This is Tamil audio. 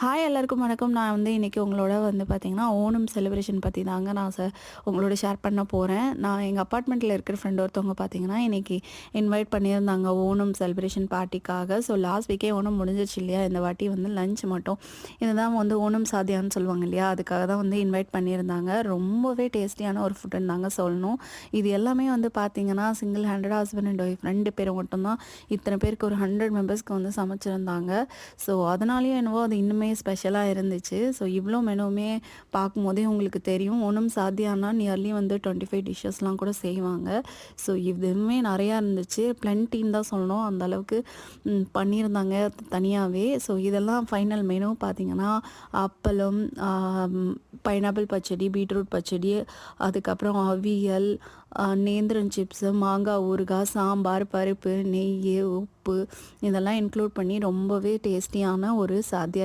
ஹாய் எல்லாருக்கும் வணக்கம். நான் இன்னைக்கு உங்களோட பார்த்தீங்கன்னா, ஓணம் செலிப்ரேஷன் பத்தி தாங்க நான் உங்களோட ஷேர் பண்ண போறேன். நான் எங்க அப்பார்ட்மெண்ட்ல இருக்கிற ஃப்ரெண்ட் ஒருத்தவங்க பார்த்தீங்கன்னா, இன்னைக்கு இன்வைட் பண்ணியிருந்தாங்க ஓணம் செலிப்ரேஷன் பார்ட்டிக்காக. ஸோ லாஸ்ட் வீக்கே ஓணம் முடிஞ்சிருச்சு இல்லையா? இந்த வாட்டி லஞ்ச் மட்டும் இதுதான் ஓணம் சாதியான்னு சொல்லுவாங்க இல்லையா? அதுக்காக தான் இன்வைட் பண்ணியிருந்தாங்க. ரொம்பவே டேஸ்டியான ஒரு ஃபுட்டுன்னு தாங்க சொல்லணும். இது எல்லாமே பார்த்தீங்கன்னா, சிங்கிள் ஹேண்டடா ஹஸ்பண்ட் அண்ட் ஒய்ஃப் 2 பேரும் மட்டும்தான் இத்தனை பேருக்கு ஒரு 100 மெம்பர்ஸ்க்கு சமைச்சிருந்தாங்க. ஸோ அதனாலேயே என்னவோ அது இன்னுமே ஸ்பெஷலாக இருந்துச்சு. ஸோ இவ்வளோ மெனுவுமே பார்க்கும்போதே உங்களுக்கு தெரியும். ஓணம் சாத்தியானா நியர்லி 25 டிஷ்ஷஸ்லாம் கூட செய்வாங்க. ஸோ இதுவுமே நிறையா இருந்துச்சு. பிளென்ட்டின்னு தான் சொல்லணும். அந்த அளவுக்கு பண்ணியிருந்தாங்க தனியாகவே. ஸோ இதெல்லாம் ஃபைனல் மெனு பார்த்தீங்கன்னா, அப்பளம், பைனாப்பிள் பச்சடி, பீட்ரூட் பச்சடி, அதுக்கப்புறம் அவியல், நேந்திரன் சிப்ஸு, மாங்காய் ஊறுகாய், சாம்பார், பருப்பு, நெய், உப்பு இதெல்லாம் இன்க்ளூட் பண்ணி ரொம்பவே டேஸ்டியான ஒரு சாத்தியா